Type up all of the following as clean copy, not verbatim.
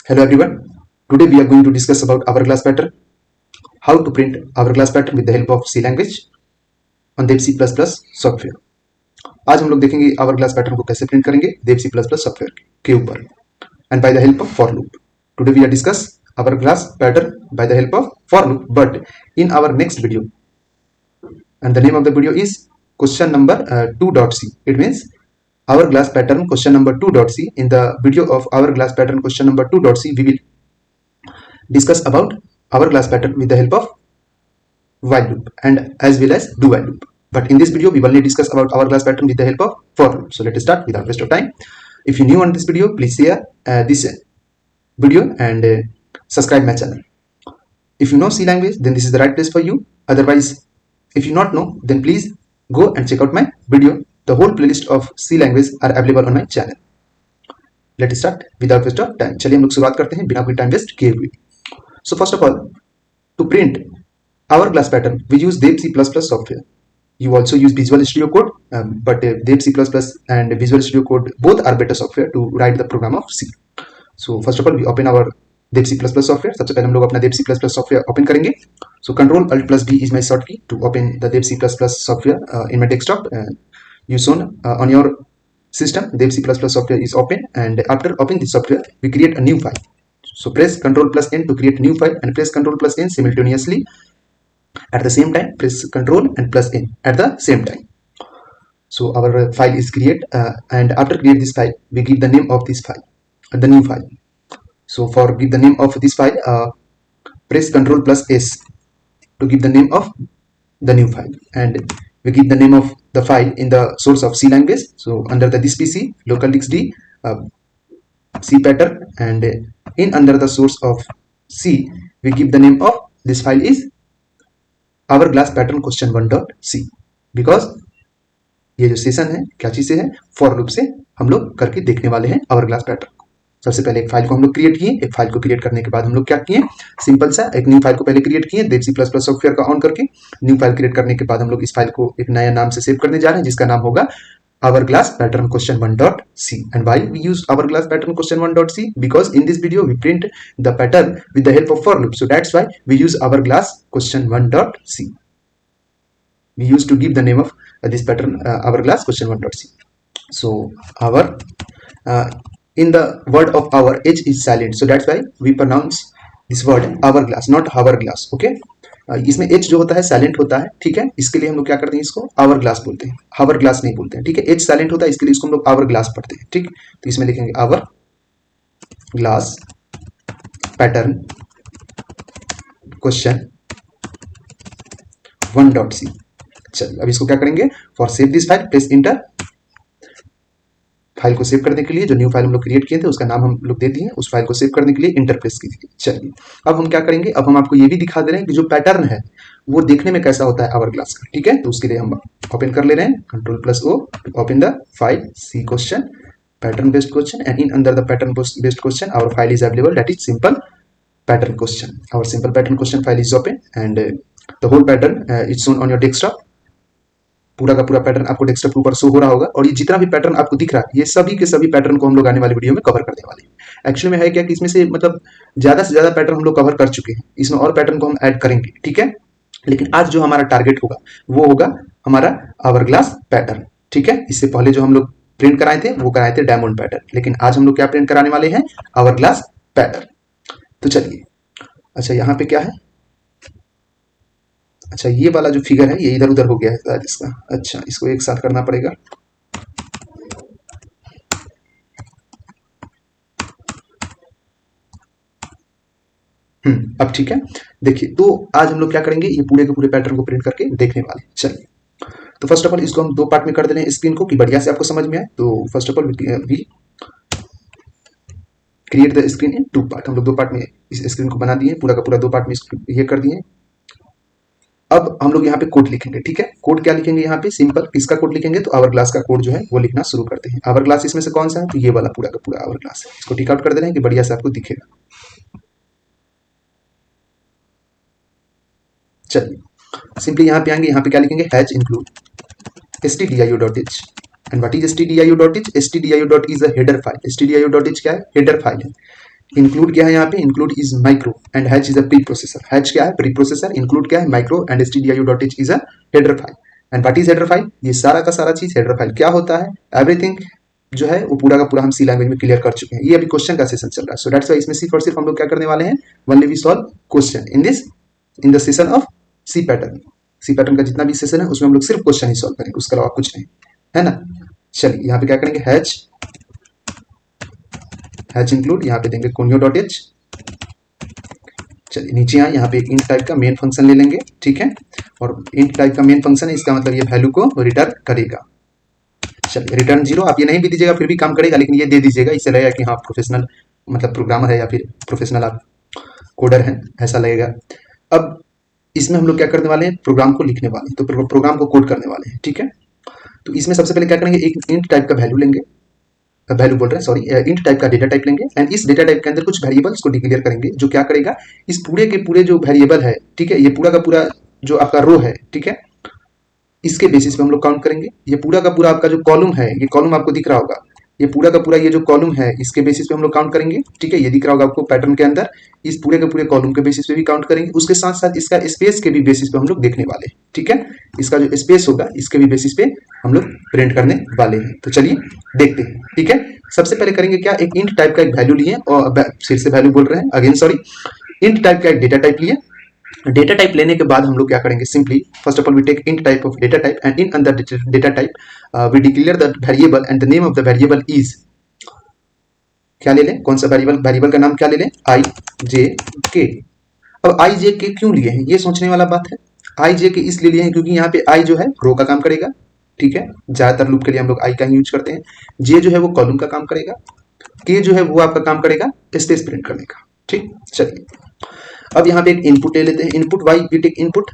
Hello everyone. Today we are going to discuss about hourglass pattern, how to print hourglass pattern with the help of C language on Dev C++ software. आज हम लोग देखेंगे hourglass pattern को कैसे print करेंगे Dev C++ software के ऊपर and by the help of for loop. Today we are discuss hourglass pattern by the help of for loop, but in our next video, and the name of the video is question number 2.c. It means hourglass pattern question number 2.c. In the video of hourglass pattern question number 2.c, we will discuss about hourglass pattern with the help of while loop and as well as do while loop. But in this video, we will only discuss about hourglass pattern with the help of for loop. So let us start without waste of time. If you new on this video, please share this video and subscribe my channel. If you know C language, then this is the right place for you. Otherwise, if you not know, then please go and check out my video. The whole playlist of C language are available on my channel. Let us start without waste of time. चलिए हम लोग शुरुआत करते हैं बिना कोई time waste किए हुए. So first of all, to print hourglass pattern, we use Dev C++ software. You also use Visual Studio Code, but Dev C++ and Visual Studio Code both are better software to write the program of C. So first of all, we open our Dev C++ software. सबसे पहले हम लोग अपना Dev C++ software open करेंगे. So Control Alt plus D is my shortcut to open the Dev C++ software in my desktop. You shown on your system, Dev C++ software is open, and after opening this software, we create a new file. So press Ctrl plus N to create a new file, and press Ctrl plus N simultaneously at the same time. Press Ctrl and plus N at the same time. So our file is create, and after create this file, we give the name of this file, the new file. So for give the name of this file, press Ctrl plus S to give the name of the new file, and we give the name of the file in the source of C language. So under the this PC local xd C pattern, and in under the source of C, we give the name of this file is hourglass pattern question 1.c, because ये जो session है क्या चीज से है, for loop से हम लोग करके देखने वाले हैं hourglass pattern को. सबसे पहले एक फाइल को हम लोग क्रिएट किए. एक फाइल को क्रिएट करने के बाद हम लोग क्या किए, सिंपल सा एक न्यू फाइल को पहले क्रिएट किए Dev C++ सॉफ्टवेयर का ऑन करके. न्यू फाइल क्रिएट करने के बाद हम लोग इस फाइल को एक नया नाम से सेव करने जा रहे हैं जिसका नाम होगा hourglass pattern question 1.c. And why we use hourglass pattern question 1.c? Because in this video we print the pattern with the help of for loop. So that's why we use hourglass question 1.c. We used to give the name of this pattern hourglass question 1.c. So our in the word of hour, H is silent, so that's why we pronounce this word hourglass, not hourglass. Okay, इसमें H जो होता है silent होता है, ठीक है. इसके लिए हम लोग क्या करते हैं, इसको hourglass बोलते हैं, hourglass नहीं बोलते हैं, ठीक है. H साइलेंट होता है, इसके लिए इसको हम लोग hourglass पढ़ते हैं, ठीक. तो इसमें लिखेंगे hourglass pattern question 1.c. चलिए अब इसको क्या करेंगे, for save this file press inter. File को सेव करने के लिए जो न्यू फाइल हम लोग क्रिएट किए थे उसका नाम हम लोग दे दिए. उस फाइल को सेव करने के लिए इंटर प्रेस कीजिए. चलिए अब हम क्या करेंगे, अब हम आपको ये भी दिखा दे रहे हैं कि जो पैटर्न है वो देखने में कैसा होता है hourglass का, ठीक है. तो उसके लिए हम ओपन कर ले रहे हैं Ctrl plus O to open the file C question pattern based question, and in under the pattern based question our file is available, that is simple pattern question. Our simple pattern question file is open, and the whole pattern is shown on your desktop. पूरा का पूरा pattern आपको desktop के ऊपर show हो रहा होगा, और ये जितना भी पैटर्न आपको दिख रहा है ये सभी के सभी पैटर्न को हम लोग आने वाले वीडियो में कवर करने वाले हैं. एक्चुअली में है क्या कि इसमें से मतलब ज्यादा से ज्यादा पैटर्न हम लोग कवर कर चुके हैं, इसमें और पैटर्न को हम ऐड करेंगे, ठीक है. लेकिन आज जो हमारा टारगेट होगा वो होगा हमारा hourglass पैटर्न, ठीक है. इससे पहले जो हम लोग प्रिंट कराए थे वो कराए थे डायमंड पैटर्न, लेकिन आज हम लोग क्या प्रिंट कराने वाले हैं, hourglass पैटर्न. तो चलिए, अच्छा यहाँ पे क्या है, अच्छा ये वाला जो फिगर है ये इधर उधर हो गया है शायद इसका. अच्छा इसको एक साथ करना पड़ेगा. अब ठीक है. देखिए तो आज हम लोग क्या करेंगे, ये पूरे के पूरे पैटर्न को प्रिंट करके देखने वाले. चलिए तो फर्स्ट ऑफ ऑल इसको हम दो पार्ट में कर दे रहे हैं स्क्रीन को कि बढ़िया से आपको समझ में आए. तो first of all we create the screen in two part. हम लोग दो पार्ट में इस स्क्रीन को बना दिए, पूरा का पूरा दो पार्ट में ये कर दिए. अब हम लोग यहाँ पे कोड लिखेंगे, ठीक है. कोड क्या लिखेंगे यहाँ पे, सिंपल किसका कोड लिखेंगे, तो hourglass का कोड जो है वो लिखना शुरू करते हैं. hourglass इसमें से कौन सा है, तो ये वाला पूरा का पूरा hourglass है. इसको टिक आउट कर दे रहे हैं कि बढ़िया से आपको दिखेगा. चलिए सिंपली यहाँ पे आएंगे, यहाँ पे क्या लिखेंगे, has include stdio.h. And what is stdio.h? stdio.h is a header file. stdio.h क्या है, हेडर फाइल है. इंक्लूड क्या है यहाँ पे, include is micro and hatch is a pre processor. Hatch क्या है, प्री प्रोसेसर। इंक्लूड क्या है, micro and stdio.h is a header file. And what is header file, ये सारा का सारा चीज हेडर फाइल क्या होता है, एवरीथिंग जो है वो पूरा का पूरा हम सी लैंग्वेज में क्लियर कर चुके हैं। ये अभी क्वेश्चन का सेशन चल रहा है, सो दैट्स वाई इसमें सिर्फ और सिर्फ हम लोग क्या करने वाले हैं, only we solve question in the session of C pattern. C pattern का जितना भी सेशन है उसमें हम लोग सिर्फ क्वेश्चन ही सॉल्व करेंगे, उसके अलावा कुछ नहीं, है ना। चलिए यहाँ पे क्या करेंगे, हैच इंक्लूड, यहाँ पे देंगे conio.h। चलिए नीचे आए, यहाँ पे एक इंट टाइप का मेन फंक्शन ले लेंगे, ठीक है। और इंट टाइप का मेन फंक्शन है, इसका मतलब ये वैल्यू को रिटर्न करेगा। चलिए रिटर्न 0, आप ये नहीं भी दीजिएगा फिर भी काम करेगा, लेकिन ये दे दीजिएगा, इससे लगेगा कि हाँ प्रोफेशनल मतलब प्रोग्रामर है या फिर प्रोफेशनल आप कोडर हैं, ऐसा लगेगा। अब इसमें हम लोग क्या करने वाले हैं, प्रोग्राम को लिखने वाले हैं, तो प्रोग्राम को कोड करने वाले हैं, ठीक है। तो इसमें सबसे पहले क्या करेंगे, एक इंट टाइप का वैल्यू लेंगे, वैल्यू बोल रहे हैं सॉरी, इंट टाइप का डेटा टाइप लेंगे एंड इस डेटा टाइप के अंदर कुछ वेरिएबल्स को डिक्लेयर करेंगे, जो क्या करेगा, इस पूरे के पूरे जो वेरिएबल है, ठीक है, ये पूरा का पूरा जो आपका रो है, ठीक है, इसके बेसिस पे हम लोग काउंट करेंगे। ये पूरा का पूरा आपका जो कॉलम है, ये कॉलम आपको दिख रहा होगा, ये पूरा का पूरा ये जो कॉलम है, इसके बेसिस पे हम लोग काउंट करेंगे, ठीक है। ये दिख रहा होगा आपको पैटर्न के अंदर, इस पूरे के पूरे कॉलम के बेसिस पे भी काउंट करेंगे, उसके साथ साथ इसका स्पेस के भी बेसिस पे हम लोग देखने वाले हैं, ठीक है। इसका जो स्पेस होगा इसके भी बेसिस पे हम लोग प्रिंट करने वाले हैं। तो चलिए देखते हैं, ठीक है। सबसे पहले करेंगे क्या, एक इंट टाइप का एक वैल्यू लिए, और फिर से वैल्यू बोल रहे हैं अगेन सॉरी, इंट टाइप का एक डेटा टाइप लिए। डेटा टाइप लेने के बाद हम लोग क्या करेंगे, simply first of all we take int type of data type and in अंदर data type we declare the variable and the name of the variable is, क्या ले लें, कौन सा वेरिएबल, वेरिएबल का नाम क्या ले लें, आई जे के। अब आई जे के क्यों लिए हैं, ये सोचने वाला बात है। आई जे के इसलिए लिए हैं क्योंकि यहाँ पे आई जो है रो का काम करेगा, ठीक है, ज्यादातर लूप के लिए हम लोग आई का ही यूज करते हैं। जे जो है वो कॉलम का काम करेगा, के जो है वो आपका काम करेगा स्पेस प्रिंट करने का, ठीक। चलिए अब यहाँ पे एक इनपुट ले लेते हैं, input why we take input,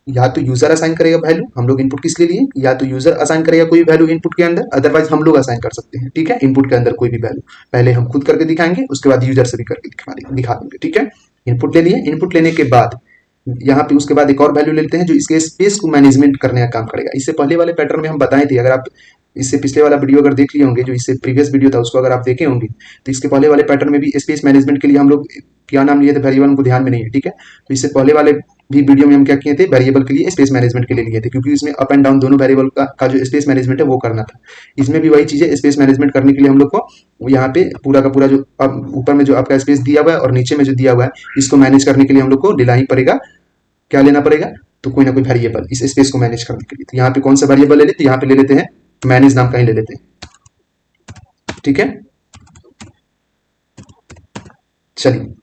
या तो यूजर असाइन करेगा वैल्यू, हम लोग इनपुट किस लिए लिए, या तो यूजर असाइन करेगा कोई वैल्यू इनपुट के अंदर, अदरवाइज हम लोग असाइन कर सकते हैं, ठीक है, इनपुट के अंदर कोई भी वैल्यू। पहले हम खुद करके दिखाएंगे, उसके बाद यूजर से भी करके दिखा देंगे, ठीक है। इनपुट ले लिए, इनपुट लेने के बाद यहाँ पे उसके बाद एक और वैल्यू लेते हैं जो इसके स्पेस को मैनेजमेंट करने का काम करेगा। इससे पहले वाले पैटर्न में हम बताए थे, अगर आप इससे पिछले वाला वीडियो अगर देख लिए होंगे, जो इससे प्रीवियस वीडियो था उसको अगर आप देखे होंगे, तो इसके पहले वाले पैटर्न में भी स्पेस मैनेजमेंट के लिए हम लोग क्या नाम लिए थे, वेरिएबल को ध्यान में नहीं है, ठीक है। तो इससे पहले वाले भी वीडियो में हम क्या किए थे, वेरिएबल के लिए स्पेस मैनेजमेंट के लिए लिए थे, क्योंकि इसमें अप एंड डाउन दोनों वेरिएबल का जो स्पेस मैनेजमेंट है वो करना था। इसमें भी वही चीज़ है, स्पेस मैनेजमेंट करने के लिए हम लोग को यहाँ पे पूरा का पूरा जो ऊपर में जो आपका स्पेस दिया हुआ है और नीचे में जो दिया हुआ है, इसको मैनेज करने के लिए हम लोग को लेना ही पड़ेगा, क्या लेना पड़ेगा, तो कोई ना कोई वेरिएबल इस स्पेस को मैनेज करने के लिए। तो यहाँ पे कौन सा वेरिएबल ले लेते हैं, यहाँ पे ले लेते हैं मैनेज नाम का ही ले लेते हैं, ठीक है। चलिए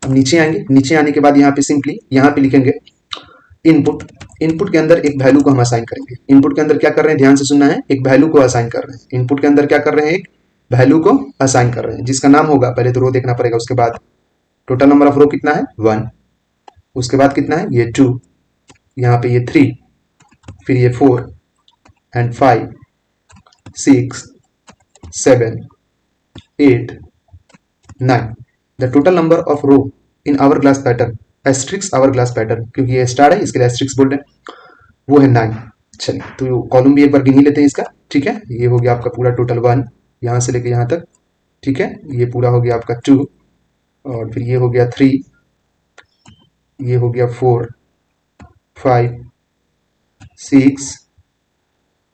अब नीचे आएंगे, नीचे आने के बाद यहाँ पे सिंपली यहाँ पे लिखेंगे इनपुट, इनपुट के अंदर एक वैल्यू को हम असाइन करेंगे। इनपुट के अंदर क्या कर रहे हैं, ध्यान से सुनना है, एक वैल्यू को असाइन कर रहे हैं। इनपुट के अंदर क्या कर रहे हैं, एक वैल्यू को असाइन कर रहे हैं, जिसका नाम होगा, पहले तो रो देखना पड़ेगा, उसके बाद टोटल नंबर ऑफ रो कितना है 1, उसके बाद कितना है ये 2, यहाँ पे ये 3, फिर ये 4 and 5 6 7 8 9। The total number of row in hourglass pattern, asterisks hourglass pattern, क्योंकि ये स्टार है इसके लिए एस्ट्रिक्स बोल रहे हैं, वो है 9। चलिए तो कॉलम भी एक बार गिन ही लेते हैं इसका, ठीक है। ये हो गया आपका पूरा टोटल 1 यहाँ से लेके यहाँ तक, ठीक है। ये पूरा हो गया आपका 2, और फिर ये हो गया 3, ये हो गया 4 5 6,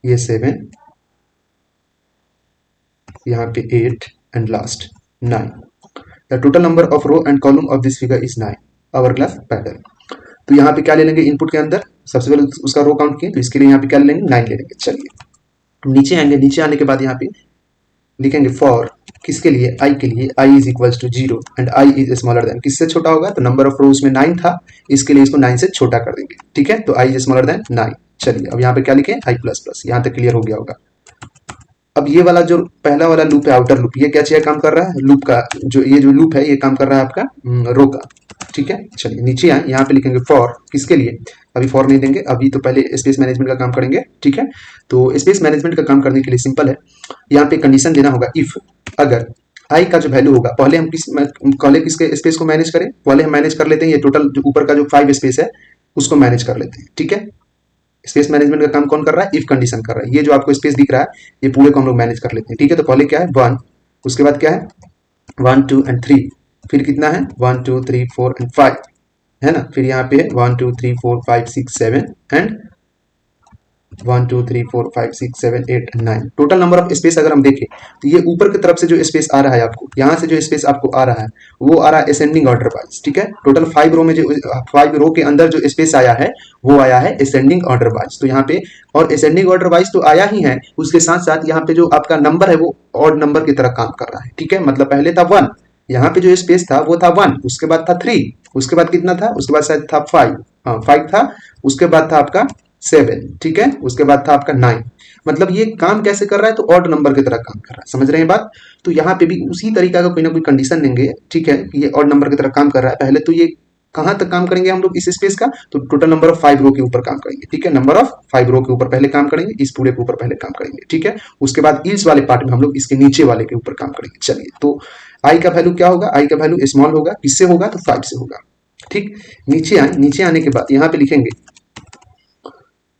ये 7, यहाँ पे 8 and last 9। The total number of row and column of this figure is 9, hourglass pattern. तो यहाँ पे क्या ले लेंगे, इनपुट के अंदर सबसे पहले उसका रो काउंट किए, तो इसके लिए यहाँ पे क्या ले लेंगे 9 ले लेंगे। चलिए नीचे आएंगे, नीचे आने के बाद यहाँ पे लिखेंगे फॉर, किसके लिए, आई के लिए, I is equals to 0 and I is smaller than, किससे छोटा होगा, तो नंबर ऑफ रोज में 9 था, इसके लिए इसको 9 से छोटा कर देंगे, ठीक है। तो आई इज स्मॉलर देन 9। चलिए अब यहाँ पे क्या लिखे, आई प्लस प्लस, यहाँ तक क्लियर हो गया होगा। अब ये वाला जो पहला वाला लूप है, आउटर लूप, ये क्या चाहिए, काम कर रहा है लूप का, जो ये जो लूप है ये काम कर रहा है आपका रो का, ठीक है। चलिए नीचे आए, यहाँ पे लिखेंगे फॉर, किसके लिए, अभी फॉर नहीं देंगे, अभी तो पहले स्पेस मैनेजमेंट का काम करेंगे, ठीक है। तो स्पेस मैनेजमेंट का काम करने के लिए सिंपल है, यहाँ पे कंडीशन देना होगा, इफ अगर आई का जो वैल्यू होगा, पहले हम किसके स्पेस को मैनेज करें, पहले हम मैनेज कर लेते हैं ये टोटल जो ऊपर का जो 5 स्पेस है उसको मैनेज कर लेते हैं, ठीक है। स्पेस मैनेजमेंट का काम कौन कर रहा है, इफ कंडीशन कर रहा है, ये जो आपको स्पेस दिख रहा है ये पूरे को हम लोग मैनेज कर लेते हैं, ठीक है। तो पहले क्या है 1, उसके बाद क्या है 1 2 एंड 3, फिर कितना है 1 2 3 4 एंड 5 है ना, फिर यहाँ पे 1 2 3 4 5 6 7 and 1 2 3 4 5 6 7 8 9। Total number of space अगर हम देखें तो ये ऊपर की तरफ से जो स्पेस आ रहा है आपको, यहाँ से जो स्पेस आपको आ रहा है वो आ रहा है असेंडिंग ऑर्डर वाइज, ठीक है। टोटल 5 रो में जो 5 रो के अंदर जो स्पेस आया है वो आया है असेंडिंग ऑर्डर वाइज। तो यहाँ पे और असेंडिंग ऑर्डर वाइज तो आया ही है, उसके साथ साथ यहाँ पे जो आपका नंबर है वो ऑड नंबर की तरह काम कर रहा है, ठीक है। मतलब पहले था 1, यहाँ पे जो स्पेस था वो था 1, उसके बाद था 3, उसके बाद कितना था, उसके बाद शायद था 5, हाँ 5 था, उसके बाद था आपका 7, ठीक है, उसके बाद था आपका 9। मतलब ये काम कैसे कर रहा है, तो ऑड नंबर की तरह काम कर रहा है, समझ रहे हैं बात। तो यहाँ पे भी उसी तरीका का कोई ना कोई कंडीशन देंगे, ठीक है, कि ये ऑड नंबर की तरह काम कर रहा है। पहले तो ये कहां तक काम करेंगे हम लोग इस स्पेस का, तो टोटल नंबर ऑफ 5 रो के ऊपर काम करेंगे, ठीक है। नंबर ऑफ 5 रो के ऊपर पहले काम करेंगे, इस पूरे के ऊपर पहले काम करेंगे, ठीक है। उसके बाद इस वाले पार्ट में हम लोग इसके नीचे वाले के ऊपर काम करेंगे। चलिए, तो आई का वैल्यू क्या होगा, आई का वैल्यू स्मॉल होगा, किससे होगा, तो 5 से होगा, ठीक। नीचे आए, नीचे आने के बाद यहाँ पे लिखेंगे,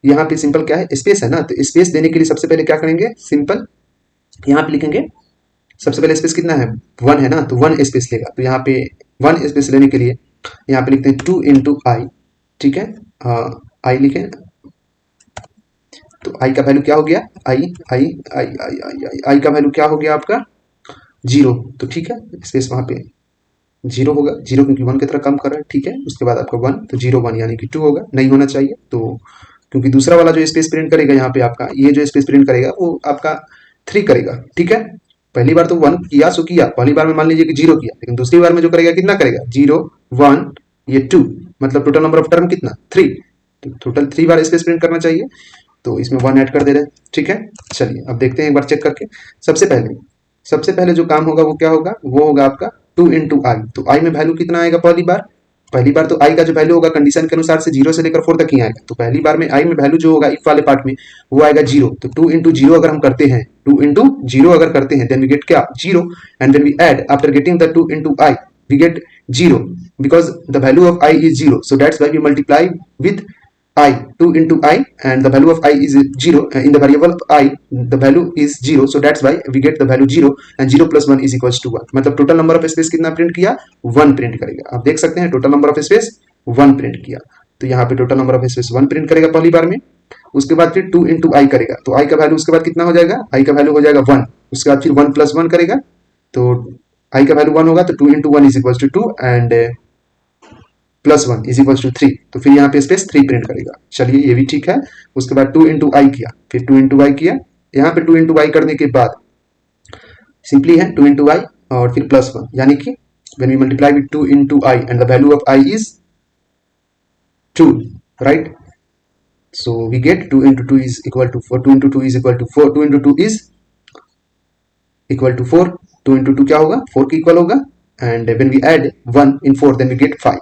यहाँ पे सिंपल क्या है, स्पेस है ना, तो स्पेस देने के लिए सबसे पहले क्या करेंगे, सिंपल यहाँ पे लिखेंगे, सबसे पहले स्पेस कितना है 1 है ना, तो 1 स्पेस लेगा। तो यहाँ पे 1 स्पेस लेने के लिए यहाँ पे लिखते हैं 2 इंटू आई, ठीक है, आई लिखें, तो आई का वैल्यू क्या हो गया, आई आई आई आई आई आई आई का वैल्यू क्या हो गया आपका 0, तो ठीक है, स्पेस वहाँ पे 0 होगा, 0 क्योंकि 1 की तरह कम कर रहा है, ठीक है। उसके बाद आपका 1, तो 0 1 यानी कि 2 होगा, नहीं होना चाहिए, तो क्योंकि दूसरा वाला जो स्पेस प्रिंट करेगा यहाँ पे आपका, ये जो स्पेस प्रिंट करेगा वो आपका 3 करेगा, ठीक है। पहली बार तो 1 किया सो किया, पहली बार में मान लीजिए कि 0 किया, लेकिन दूसरी बार में जो करेगा कितना करेगा 0 1 ये 2, मतलब टोटल नंबर ऑफ टर्म कितना 3, तो टोटल 3 बार स्पेस प्रिंट करना चाहिए, तो इसमें 1 ऐड कर दे रहे हैं, ठीक है। चलिए अब देखते हैं एक बार चेक करके। सबसे पहले जो काम होगा वो क्या होगा, वो होगा आपका 2 इंटू आई। तो आई में वैल्यू कितना आएगा, पहली बार तो आई का जो वैल्यू होगा कंडीशन के अनुसार से 0 से लेकर 4 तक ही आएगा। तो पहली बार में आई में वैल्यू जो होगा इफ वाले पार्ट में वो आएगा 0। तो 2 इंटू 0 अगर हम करते हैं, 2 इंटू 0 अगर करते हैं, देन वी गेट क्या 0, and then we add after getting the 2 into I we get 0 because the value of I is 0, so that's why we multiply with I, 2 into I, and the value of I is 0, in the variable of I the value is 0, so that's why we get the value 0, and 0 plus 1 is equals to 1। मतलब total number of space कितना print किया 1 print करेगा। आप देख सकते हैं total number of space 1 print किया, तो यहाँ पे total number of space 1 print करेगा पहली बार में। उसके बाद फिर 2 इंटू आई करेगा, तो आई का वैल्यू उसके बाद कितना हो जाएगा, आई का वैल्यू हो जाएगा 1। उसके बाद फिर 1 प्लस 1 करेगा, तो आई का वैल्यू 1 होगा, तो 2 into 1 is equal to 2 and plus 1 is equal to 3, तो फिर यहाँ पे स्पेस 3 प्रिंट करेगा। चलिए ये भी ठीक है। उसके बाद 2 इंटू आई किया, फिर 2 इंटू आई किया, यहाँ पे 2 इंटू आई करने के बाद सिंपली है 2 इंटू आई और फिर प्लस 1, यानी कि when we multiply with 2 into I and the value of I is 2, right? So we get 2 into 2 is equal to 4, 2 into 2 is equal to 4, 2 into 2 is equal to 4, 2 into 2 क्या होगा 4 के equal होगा, and when we add 1 in 4 then we get 5।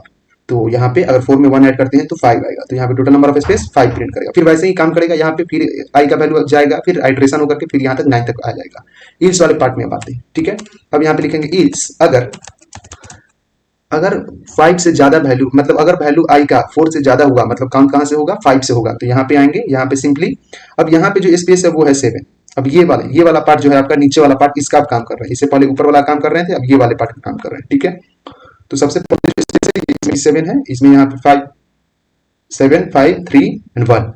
तो यहाँ पे अगर 4 में 1 add करते हैं तो 5 आएगा, तो यहाँ पे total number of space 5 print करेगा। फिर वैसे ही काम करेगा, यहाँ पे फिर आई का वैल्यू जाएगा, फिर आइट्रेशन होकर के फिर यहाँ तक 9 तक आ जाएगा। इल्स वाले पार्ट में अब आते हैं, ठीक है। अब यहाँ पे लिखेंगे इल्स अगर 5 से ज्यादा वैल्यू, मतलब अगर वैल्यू आई का 4 से ज्यादा हुआ, मतलब काउंट कहां से होगा 5 से होगा, तो यहाँ पे आएंगे, यहाँ पे सिंपली अब यहाँ पे जो स्पेस है वो है 7। अब ये वाला पार्ट जो है आपका नीचे वाला पार्ट, इसका आप काम कर रहे हैं, इससे पहले ऊपर वाला काम कर रहे थे, अब ये वाले पार्ट का काम कर रहे हैं, ठीक है। तो सबसे पहले जो स्पेस है इसमें 7 है, इसमें यहाँ पे 5 7 5 3 एंड 1,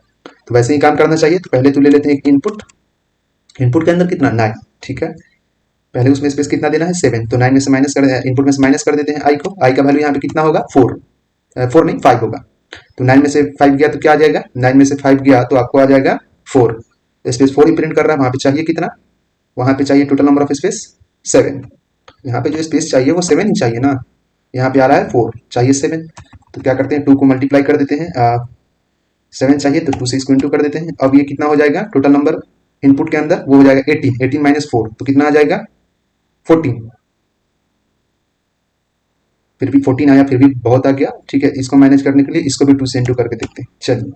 तो वैसे ही काम करना चाहिए। तो पहले तो ले लेते हैं एक इनपुट के अंदर कितना 9, ठीक है। पहले उसमें स्पेस कितना देना है 7, तो 9 में से माइनस कर, इनपुट में से माइनस कर देते हैं आई को। आई का वैल्यू यहाँ पे कितना होगा 4 नहीं 5 होगा, तो 9 में से 5 गया तो क्या आ जाएगा, 9 में से 5 गया तो आपको आ जाएगा 4। स्पेस 4 ही प्रिंट कर रहा है, वहां पे चाहिए कितना, वहां पे चाहिए टोटल नंबर ऑफ स्पेस 7। यहाँ पे जो स्पेस चाहिए वो 7 ही चाहिए ना, यहाँ पे आ रहा है 4 चाहिए 7, तो क्या करते हैं 2 को मल्टीप्लाई कर देते हैं, 7 चाहिए तो 2 से इसको इंटू कर देते हैं। अब ये कितना हो जाएगा टोटल नंबर इनपुट के अंदर, वो हो जाएगा 18 माइनस 4, तो कितना आ जाएगा 14। फिर भी 14 आया, फिर भी बहुत आ गया, ठीक है। इसको मैनेज करने के लिए इसको भी 2 से इंटू करके देखते हैं। चलिए,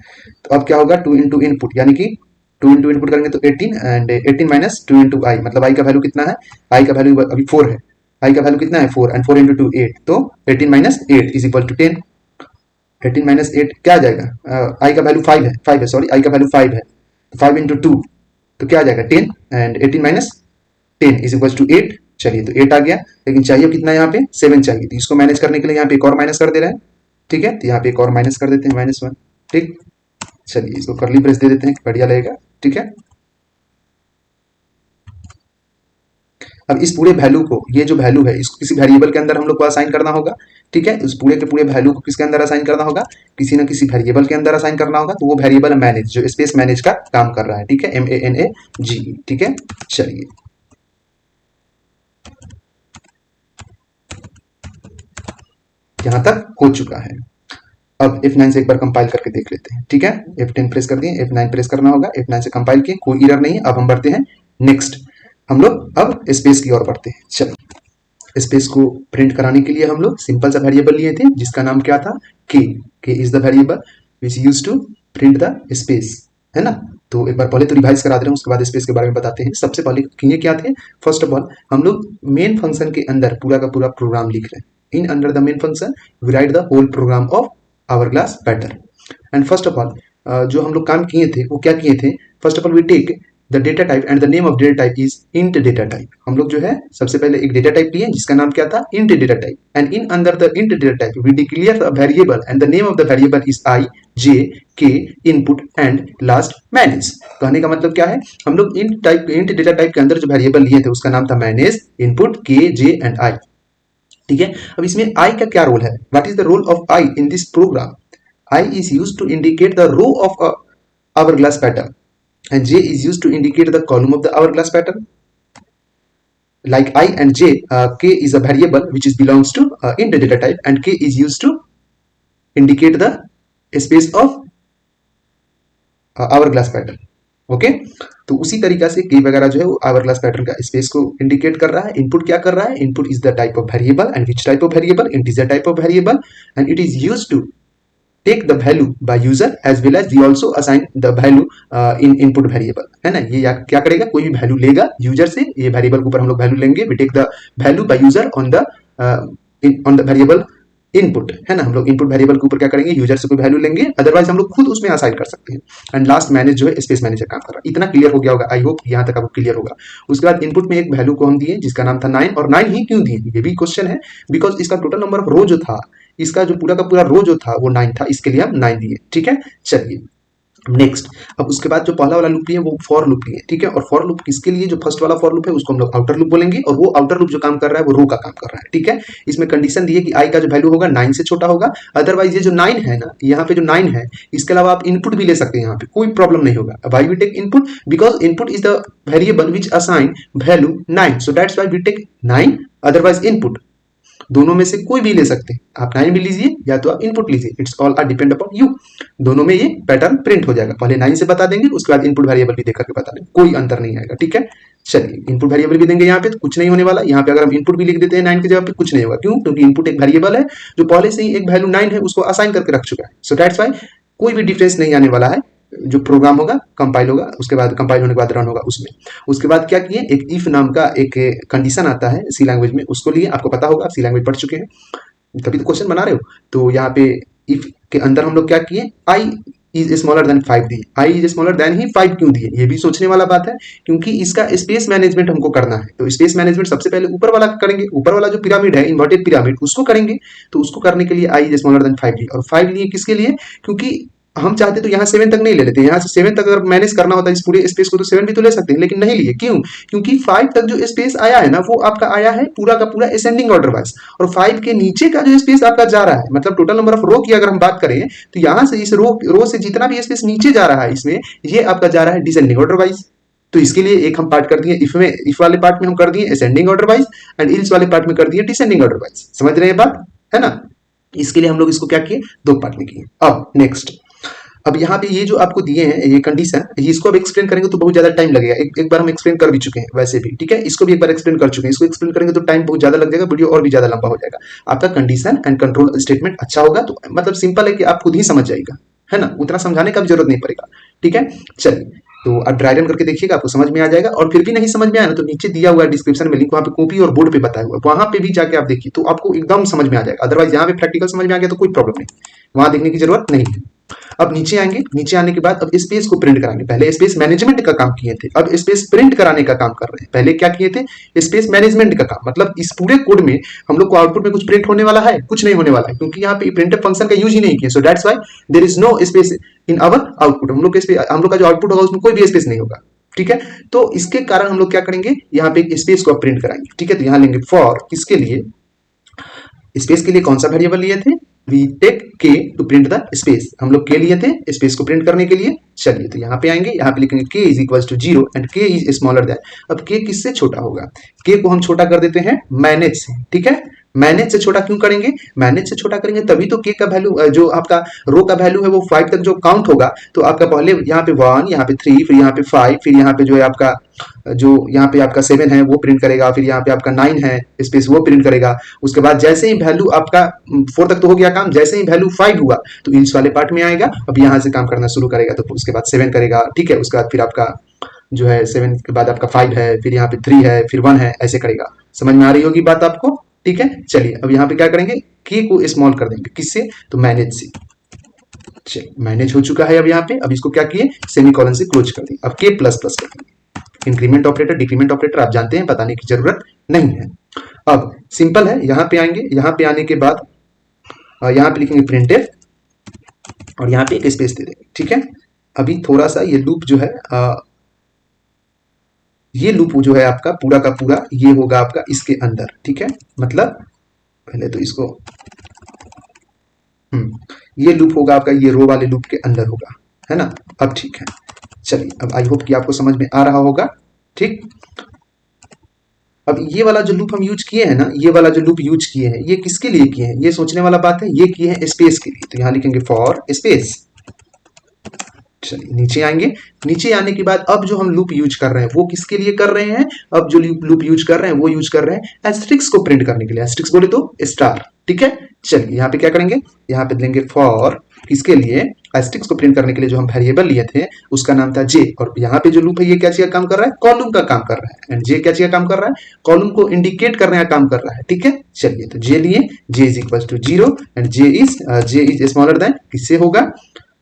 तो अब क्या होगा 2 इंटू इनपुट, यानी कि 2 इंटू इनपुट करेंगे तो 18 एंड 18 माइनस 2 इंटू आई, मतलब आई का वैल्यू कितना है, आई का वैल्यू अभी 4 है, आई का वैल्यू कितना है 4 एंड 4 इंटू 2 8, तो 18 minus 8 is equal to 10। 18 minus 8 क्या आ जाएगा, आई का वैल्यू 5 है सॉरी, आई का वैल्यू 5 है, 5 इंटू 2 तो क्या आ जाएगा 10 and 18 minus 10 is equal to 8, चलिए तो 8 आ गया, लेकिन चाहिए कितना यहाँ पे 7 चाहिए, तो इसको मैनेज करने के लिए यहाँ पे एक और माइनस कर दे रहा है। ठीक है, तो यहाँ पे एक और माइनस कर देते हैं -1। ठीक, चलिए इसको कर्ली ब्रेस दे देते हैं, बढ़िया लगेगा। ठीक है, अब इस पूरे वैल्यू को, ये जो वैल्यू है इसको किसी वेरिएबल के अंदर हम लोग को असाइन करना होगा। ठीक है, उस पूरे के पूरे वैल्यू को किसके अंदर असाइन करना होगा, किसी ना किसी वेरिएबल के अंदर असाइन करना होगा। तो वो वेरिएबल मैनेज, जो स्पेस मैनेज का काम कर रहा है। ठीक है, MANAGE। ठीक है, चलिए यहां तक हो चुका है। अब F9 से एक बार कंपाइल करके देख लेते हैं। ठीक है, F10 प्रेस कर दिए, F9 प्रेस करना होगा। F9 से कंपाइल किए, कोई एरर नहीं है। अब हम बढ़ते हैं नेक्स्ट, हम लोग अब स्पेस की ओर बढ़ते हैं। चलो, स्पेस को प्रिंट कराने के लिए हम लोग सिंपल सा वेरिएबल लिए थे जिसका नाम क्या था, K is the variable which use to print the space, है ना। तो एक बार पहले तो रिवाइज करा दे रहे हैं, उसके बाद स्पेस के बारे में बताते हैं। सबसे पहले किए क्या थे, फर्स्ट ऑफ ऑल हम लोग मेन फंक्शन के अंदर पूरा का पूरा प्रोग्राम लिख रहे हैं। In under the main function we write the whole program of Hourglass pattern। And first of all जो हम लोग काम किए थे वो क्या किए थे, first of all we take the data type and the name of data type is int data type. हम लोग जो है सबसे पहले एक डेटा टाइप लिए जिसका नाम क्या था, int data type. And in under the int data type we declare the variable and the name of the variable is I J K input and last manage. कहने का मतलब क्या है, हम लोग इंट डेटा टाइप के अंदर जो वेरिएबल लिए थे उसका नाम था मैनेज, इनपुट, के, जे एंड आई। ठीक है, अब इसमें आई का क्या रोल है, what is the role of I in this program. I is used to indicate the row of a hourglass pattern and J is used to indicate the column of the hourglass pattern. Like I and J, K is a variable which is belongs to int data type and K is used to indicate the space of hourglass pattern. Okay, तो उसी तरीका से के वगैरह जो है वो hourglass pattern का स्पेस को इंडिकेट कर रहा है। इनपुट क्या कर रहा है, input is the type of variable and which type of variable, integer type of variable and it is used to take the value by user as well as we also assign the value in input variable, है ना। ये क्या करेगा, कोई भी value लेगा user से, ये वेरिएबल के ऊपर हम लोग वैल्यू लेंगे, we take the value by user on the variable input, है ना। हम लोग इनपुट वेरिएबल के ऊपर क्या करेंगे, यूजर से कोई वैल्यू लेंगे, अदरवाइज हम लोग खुद उसमें असाइन कर सकते हैं। एंड लास्ट मैनेज जो है स्पेस मैनेजर काम कर रहा है। इतना क्लियर हो गया होगा, आई होप यहाँ तक आपको क्लियर होगा। उसके बाद इनपुट में एक वैल्यू को हम दिए जिसका नाम था 9, और 9 ही क्यों दिए ये भी क्वेश्चन है, बिकॉज इसका टोटल नंबर ऑफ रो जो था, इसका जो पूरा का पूरा रो जो था वो 9 था, इसके लिए हम 9 दिए। ठीक है, चलिए नेक्स्ट, अब उसके बाद जो पहला वाला लूप लिए वो फॉर लूप लिए। ठीक है, और फॉर लूप किसके लिए, जो फर्स्ट वाला फॉर लूप है उसको हम लोग आउटर लूप बोलेंगे, और वो आउटर लूप जो काम कर रहा है वो रो का काम कर रहा है। ठीक है, इसमें कंडीशन दी है कि आई का जो वैल्यू होगा 9 से छोटा होगा, अदरवाइज ये जो 9 है ना, यहाँ पे जो 9 है इसके अलावा आप इनपुट भी ले सकते हैं, यहाँ पे कोई प्रॉब्लम नहीं होगा। Why we take input, because input is the variable which assign value 9, so that's why we take 9, otherwise input. दोनों में से कोई भी ले सकते हैं, आप 9 भी लीजिए या तो आप इनपुट लीजिए, it's all are depend upon you. दोनों में ये पैटर्न प्रिंट हो जाएगा, पहले 9 से बता देंगे, उसके बाद इनपुट वेरिएबल भी देकर के बता देंगे, कोई अंतर नहीं आएगा। ठीक है, चलिए इनपुट वेरिएबल भी देंगे, यहाँ पे तो कुछ नहीं होने वाला। यहाँ पे अगर हम इनपुट भी लिख देते हैं 9 की जगह पे, कुछ नहीं होगा, क्यों, क्योंकि इनपुट एक वेरिएबल है जो पहले से ही एक वैल्यू 9 है उसको असाइन करके रख चुका है, सो दैट्स वाई कोई भी डिफरेंस नहीं आने वाला है। जो प्रोग्राम होगा कंपाइल होगा, उसके बाद कंपाइल होने के बाद रन होगा उसमें। उसके बाद क्या किए, एक इफ नाम का एक कंडीशन आता है सी लैंग्वेज में, उसको लिए, आपको पता होगा, आप सी लैंग्वेज पढ़ चुके हैं, तभी तो क्वेश्चन बना रहे हो। तो यहाँ पे इफ के अंदर हम लोग क्या किए, आई इज स्मॉलर देन 5 दिए। आई इज स्मॉलर देन ही 5 क्यों दिए, ये भी सोचने वाला बात है, क्योंकि इसका स्पेस मैनेजमेंट हमको करना है। तो स्पेस मैनेजमेंट सबसे पहले ऊपर वाला करेंगे, ऊपर वाला जो पिरामिड है, इन्वर्टेड पिरामिड, उसको करेंगे। तो उसको करने के लिए आई इज स्मॉलर देन 5 लिए, और 5 लिए किसके लिए, क्योंकि हम चाहते तो यहाँ 7 तक नहीं ले लेते, यहाँ से 7 तक अगर मैनेज करना होता है इस पूरे स्पेस को तो 7 भी तो ले सकते हैं, लेकिन नहीं लिए, क्यों, क्योंकि 5 तक जो स्पेस आया है ना वो आपका आया है पूरा का पूरा असेंडिंग ऑर्डर वाइज, और 5 के नीचे का जो स्पेस आपका जा रहा है, मतलब टोटल नंबर ऑफ रो की अगर हम बात करें तो यहाँ से इस रो से जितना भी स्पेस नीचे जा रहा है इसमें, ये आपका जा रहा है डिसेंडिंग ऑर्डर वाइज। तो इसके लिए एक हम पार्ट कर दिए इफ में, इफ वाले पार्ट में हम कर दिए ascending order wise, and ills वाले पार्ट में कर दिए डिसेंडिंग ऑर्डर वाइज। समझ रहे हैं बात, है ना। इसके लिए हम लोग इसको क्या किए, 2 पार्ट में किए। अब नेक्स्ट, अब यहाँ पे ये जो आपको दिए हैं ये कंडीशन, इसको अब एक्सप्लेन करेंगे तो बहुत ज्यादा टाइम लगेगा। एक बार हम एक्सप्लेन कर भी चुके हैं वैसे भी, ठीक है, इसको भी एक बार एक्सप्लेन कर चुके हैं, इसको एक्सप्लेन करेंगे तो टाइम बहुत ज्यादा लग जाएगा, वीडियो और भी ज्यादा लंबा हो जाएगा। आपका कंडीशन एंड कंट्रोल स्टेटमेंट अच्छा होगा तो मतलब सिंपल है कि आप खुद ही समझ जाएगा, है ना, उतना समझाने का भी जरूरत नहीं पड़ेगा। ठीक है, चलिए तो आप ड्राई रन करके देखिएगा, आपको समझ में आ जाएगा। और फिर भी नहीं समझ में आया ना तो नीचे दिया हुआ डिस्क्रिप्शन में लिंक, वहाँ पे कॉपी और बोर्ड पे बताया हुआ है, वहाँ पे भी जाके आप देखिए तो आपको एकदम समझ में आ जाएगा। अदरवाइज यहाँ पे प्रैक्टिकल समझ में आ गया तो कोई प्रॉब्लम नहीं, वहाँ देखने की जरूरत नहीं है। अब नीचे आएंगे, नीचे आने के बाद अब स्पेस को प्रिंट कराएंगे। पहले स्पेस मैनेजमेंट का काम किए थे, अब स्पेस प्रिंट कराने का काम कर रहे हैं। पहले क्या किए थे, स्पेस मैनेजमेंट का काम। मतलब इस पूरे कोड में हम लोग को आउटपुट में कुछ प्रिंट होने वाला है, कुछ नहीं होने वाला है, क्योंकि यहाँ पे प्रिंटफ फंक्शन का यूज ही नहीं किया। So that's why there is no space in our output. हम लोग का जो आउटपुट होगा उसमें कोई भी स्पेस नहीं होगा, ठीक है। तो इसके कारण हम लोग क्या करेंगे, यहाँ पे एक स्पेस को प्रिंट कराएंगे, ठीक है। तो यहाँ लेंगे फॉर, किसके लिए, स्पेस के लिए कौन सा वेरिएबल लिए थे, वी टेक के टू प्रिंट द स्पेस। हम लोग के लिए थे स्पेस को प्रिंट करने के लिए। चलिए तो यहाँ पे आएंगे, यहाँ पे लिखेंगे के इज इक्वल टू 0 एंड के इज स्मॉलर दैन। अब के किससे छोटा होगा, के को हम छोटा कर देते हैं मैनेज से, ठीक है। मैनेज से छोटा क्यों करेंगे, मैनेज से छोटा करेंगे तभी तो के का वैल्यू, जो आपका रो का वैल्यू है वो 5 तक जो काउंट होगा, तो आपका पहले यहाँ पे 1, यहाँ पे 3, फिर यहाँ पे 5, फिर यहाँ पे जो है आपका जो यहाँ पे आपका 7 है वो प्रिंट करेगा, फिर यहाँ पे आपका 9 है स्पेस वो प्रिंट करेगा। उसके बाद जैसे ही वैल्यू आपका 4 तक तो हो गया काम, जैसे ही वैल्यू 5 हुआ तो इल्स वाले पार्ट में आएगा। अब यहाँ से काम करना शुरू करेगा, तो उसके बाद 7 करेगा, ठीक है। उसके बाद फिर आपका जो है 7 के बाद आपका 5 है, फिर यहाँ पे 3 है, फिर 1 है, ऐसे करेगा। समझ में आ रही होगी बात आपको, ठीक है। चलिए अब यहाँ पे क्या करेंगे, के को स्मॉल कर देंगे, किससे, तो मैनेज से। चलिए मैनेज हो चुका है। अब यहाँ पे अब इसको क्या किए, सेमीकोलन से क्लोज कर दिए। अब के प्लस प्लस कर देंगे। इंक्रीमेंट ऑपरेटर डिक्रीमेंट ऑपरेटर आप जानते हैं, बताने की जरूरत नहीं है। अब सिंपल है, यहाँ पे आएंगे, यहाँ पे आने के बाद यहाँ पे लिखेंगे प्रिंटफ और यहाँ पे एक स्पेस दे देंगे, ठीक है। अभी थोड़ा सा ये लूप जो है ये लूप जो है आपका पूरा का पूरा ये होगा आपका इसके अंदर, ठीक है। मतलब पहले तो इसको ये लूप होगा आपका ये रो वाले लूप के अंदर होगा, है ना। अब ठीक है, चलिए अब आई होप कि आपको समझ में आ रहा होगा, ठीक। अब ये वाला जो लूप हम यूज किए हैं ना, ये वाला जो लूप यूज किए हैं, ये किसके लिए किए हैं, ये सोचने वाला बात है। ये किए हैं स्पेस के लिए, तो यहाँ लिखेंगे फॉर स्पेस। चलिए नीचे आएंगे, नीचे आने के बाद अब जो हम लूप यूज कर रहे हैं वो किसके लिए कर रहे हैं, अब जो लूप यूज कर रहे हैं वो यूज कर रहे हैं एस्ट्रिक्स को प्रिंट करने के लिए। एस्ट्रिक्स बोले तो स्टार, ठीक है। चलिए यहाँ पे क्या करेंगे, यहाँ पे लेंगे फॉर, किसके लिए, एस्ट्रिक्स को प्रिंट करने के लिए जो हम वेरिएबल लिए थे उसका नाम था जे। और यहाँ पे जो लूप है ये क्या चीज का काम कर रहा है, कॉलम का काम कर रहा है। एंड जे क्या चीज का काम कर रहा है, कॉलम को इंडिकेट करने का काम कर रहा है, ठीक है। चलिए तो जे लिए, J is equal to 0 and J is smaller than, किससे होगा,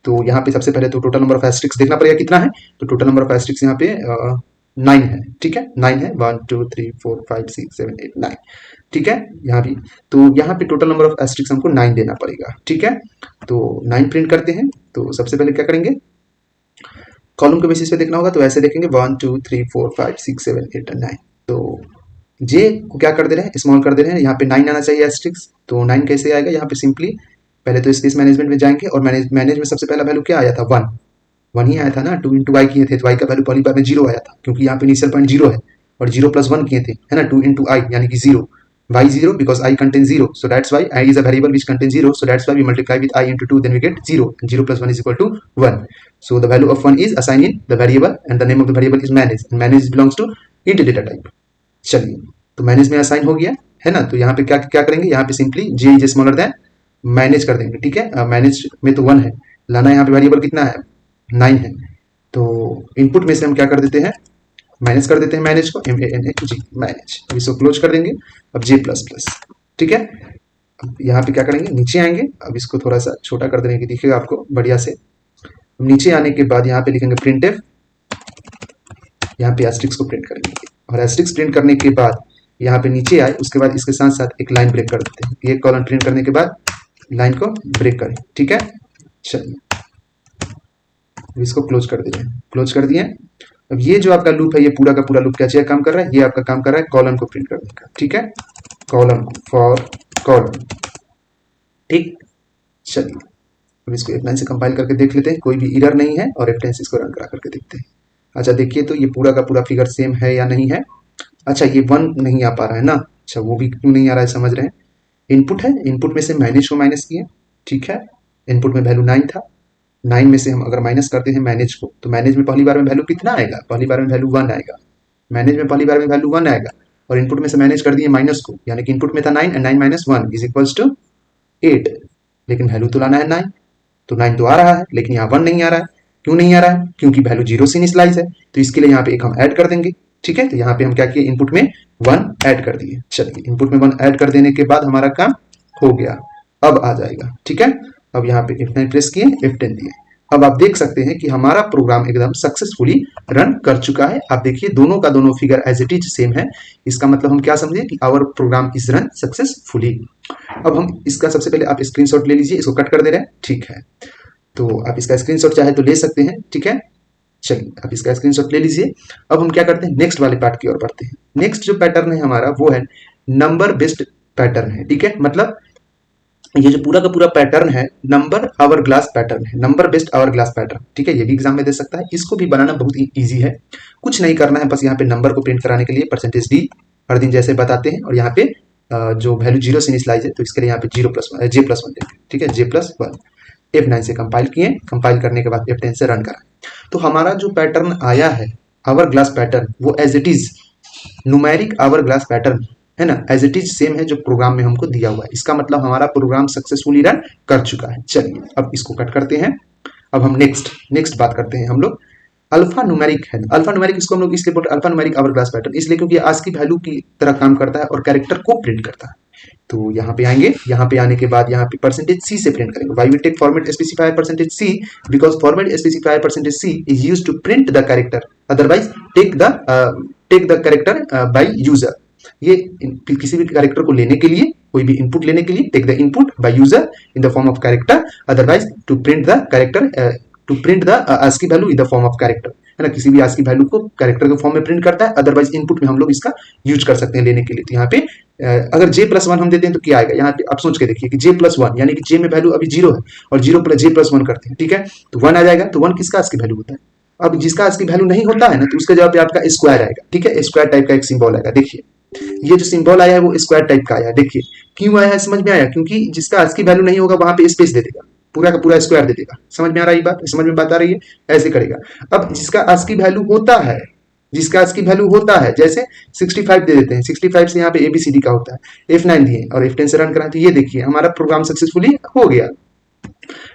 तो यहाँ पे सबसे पहले तो टोटल नंबर ऑफ एस्ट्रिक्स देखना पड़ेगा कितना है। तो टोटल नंबर ऑफ एस्ट्रिक्स यहाँ पे 9 है, ठीक है। 9 है, 1 2 3 4 5 6 7 8 9, ठीक है। यहाँ भी तो यहाँ पे टोटल नंबर ऑफ एस्ट्रिक्स हमको 9 देना पड़ेगा, ठीक है। तो 9 प्रिंट करते हैं। तो सबसे पहले क्या करेंगे, कॉलम के बेसिस पे देखना होगा, तो ऐसे देखेंगे 1 2 3 4 5 6 7 8 9। तो जे को क्या कर दे रहे हैं, स्मॉल कर दे रहे हैं। यहाँ पे 9 आना चाहिए एस्ट्रिक्स, तो 9 कैसे आएगा, यहाँ पे सिंपली पहले तो स्पेस मैनेजमेंट में जाएंगे और मैनेज में सबसे पहला वैल्यू क्या आया था, 1 ही आया था ना। 2 इंटू वाई किए थे तो वाई का वैल्यू पहली बार में 0 आया था, क्योंकि यहाँ पे इनिशियल पॉइंट 0 है, और 0 प्लस 1 किए थे, है ना। 2 इंटू आई यानी कि 0, why 0 because I contain 0, so that's why I is a variable which contain 0, so that's why we multiply with I into 2 then we get 0, and 0 plus 1 is equal to 1. So the value of 1 is assigned in the variable and the name of the variable is manage, and manage belongs to int data type. चलिए तो manage में assign हो गया, है ना। तो यहाँ पे क्या क्या करेंगे, यहाँ पे simply J is smaller then manage कर देंगे, ठीक है। मैनेज में तो 1 है, लाना यहाँ पे वेरिएबल कितना है, 9 है। तो इनपुट में से हम क्या कर देते हैं, माइनस कर देते हैं मैनेज को, MANAG मैनेज, इसको क्लोज कर देंगे। अब जे प्लस प्लस, ठीक है। अब यहाँ पे क्या करेंगे, नीचे आएंगे, अब इसको थोड़ा सा छोटा कर देंगे, दिखेगा आपको बढ़िया से। नीचे आने के बाद यहाँ पे लिखेंगे प्रिंटफ, यहाँ पे एस्ट्रिक्स को प्रिंट करेंगे, और एस्ट्रिक्स प्रिंट करने के बाद यहाँ पे नीचे आए, उसके बाद इसके साथ साथ एक लाइन ब्रेक कर देते हैं। ये कॉलम प्रिंट करने के बाद लाइन को ब्रेक करें, ठीक है। चलिए इसको क्लोज कर दिए, क्लोज कर दिए। अब ये जो आपका लूप है ये पूरा का पूरा लूप क्या चाहिए काम कर रहा है, ये आपका काम कर रहा है कॉलम को प्रिंट करने का, ठीक है। कॉलम फॉर कॉलम, ठीक। चलिए अब इसको F9 से कंपाइल करके देख लेते हैं, कोई भी एरर नहीं है, और F10 से इसको रन करा करके देखते हैं। अच्छा देखिए तो ये पूरा का पूरा फिगर सेम है या नहीं है। अच्छा ये 1 नहीं आ पा रहा है ना, अच्छा वो भी क्यों नहीं आ रहा है समझ रहे हैं। इनपुट है, इनपुट में से मैनेज को माइनस किए, ठीक है। इनपुट में वैल्यू 9 था, 9 में से हम अगर माइनस करते हैं मैनेज को, तो मैनेज में पहली बार में वैल्यू कितना आएगा, पहली बार में वैल्यू 1 आएगा। मैनेज में पहली बार में वैल्यू 1 आएगा, और इनपुट में से मैनेज कर दिए माइनस को, यानी कि इनपुट में था 9 and 9 minus 1 is equals to 8, लेकिन वैल्यू तो लाना है 9, तो 9 तो आ रहा है, लेकिन यहाँ 1 नहीं आ रहा है। क्यों नहीं आ रहा है, क्योंकि वैल्यू 0 से इनिशियलाइज है, तो इसके लिए यहाँ पे एक हम ऐड कर देंगे, ठीक है। तो यहाँ पे हम क्या किए, इनपुट में 1 ऐड कर दिए। चलिए इनपुट में 1 ऐड कर देने के बाद हमारा काम हो गया, अब आ जाएगा, ठीक है। अब यहाँ पे F9 प्रेस किए, F10 दिए। अब आप देख सकते हैं कि हमारा प्रोग्राम एकदम सक्सेसफुली रन कर चुका है। आप देखिए दोनों का दोनों figure as it is same है। इसका मतलब हम क्या समझे कि our program is run successfully. अब हम इसका सबसे पहले आप स्क्रीनशॉट ले लीजिए, इसको कट कर दे रहे हैं, ठीक है। तो आप इसका स्क्रीनशॉट चाहे तो ले सकते हैं, ठीक है। चलिए आप इसका स्क्रीनशॉट ले लीजिए। अब हम क्या करते हैं, नेक्स्ट वाले पार्ट की ओर बढ़ते हैं। नेक्स्ट जो पैटर्न है हमारा वो है नंबर बेस्ड पैटर्न है, ठीक है। मतलब ये जो पूरा का पूरा पैटर्न है नंबर आवर ग्लास पैटर्न है, number based hourglass pattern, ठीक है। ये भी एग्जाम में दे सकता है। इसको भी बनाना बहुत ही ईजी है, कुछ नहीं करना है, बस यहाँ पे नंबर को प्रिंट कराने के लिए %d हर दिन जैसे बताते हैं, और यहाँ पे जो वैल्यू 0 से इनिशियलाइज है तो इसके लिए यहाँ पे J+1 देंगे, ठीक है, J+1। F9 से कंपाइल किए, कंपाइल करने के बाद F10 से रन करा। तो हमारा जो पैटर्न आया है आवर ग्लास पैटर्न वो as it is numeric hourglass pattern है ना, एज इट इज सेम है जो प्रोग्राम में हमको दिया हुआ है। इसका मतलब हमारा प्रोग्राम सक्सेसफुली रन कर चुका है। चलिए अब इसको कट करते हैं। अब हम नेक्स्ट बात करते हैं हम लोग अल्फा न्यूमेरिक है। अल्फा न्यूमेरिक इसको हम लोग इसलिए बोलते हैं alphanumeric hourglass pattern, इसलिए क्योंकि आज की वैल्यू की तरह काम करता है और कैरेक्टर को प्रिंट करता है। तो यहाँ पे आएंगे, यहाँ पे आने के बाद यहाँ पे %c से प्रिंट करेंगे। Why we take format specifier %c because format specifier %c is used to print the character, otherwise take the character by user. ये किसी भी कैरेक्टर को लेने के लिए, कोई भी इनपुट लेने के लिए take the input by user in the form of character, otherwise to print the character to print the ASCII value in the form of character, है ना। किसी भी ASCII वैल्यू को कैरेक्टर के फॉर्म में प्रिंट करता है, अदरवाइज इनपुट में हम लोग इसका यूज कर सकते हैं लेने के लिए। तो यहाँ पे अगर J+1 हम देते हैं तो क्या आएगा, यहाँ पे आप सोच के देखिए कि J+1 यानी कि J में वैल्यू अभी 0 है और 0 + J+1 करते हैं, ठीक है, तो 1 आ जाएगा। तो 1 किसका ASCII वैल्यू होता है। अब जिसका ASCII वैल्यू नहीं होता है ना, तो उसके जवाब पे आपका स्क्वायर आएगा, ठीक है। स्क्वायर टाइप का एक सिंबल आएगा। देखिए ये जो सिंबल आया है वो स्क्वायर टाइप का आया है। देखिए क्यों आया है, समझ में आया, क्योंकि जिसका ASCII वैल्यू नहीं होगा वहां पे स्पेस दे देगा, पूरा का पूरा स्क्वायर दे देगा। समझ में आ रहा है ये बात, समझ में बात आ रही है, ऐसे करेगा। अब जिसका ASCII वैल्यू होता है, जिसका ASCII वैल्यू होता है, जैसे 65 दे देते हैं, 65 से यहाँ पे ABCD का होता है, F9 दिए और F10 से रन कराएं, तो ये देखिए हमारा प्रोग्राम सक्सेसफुली हो गया,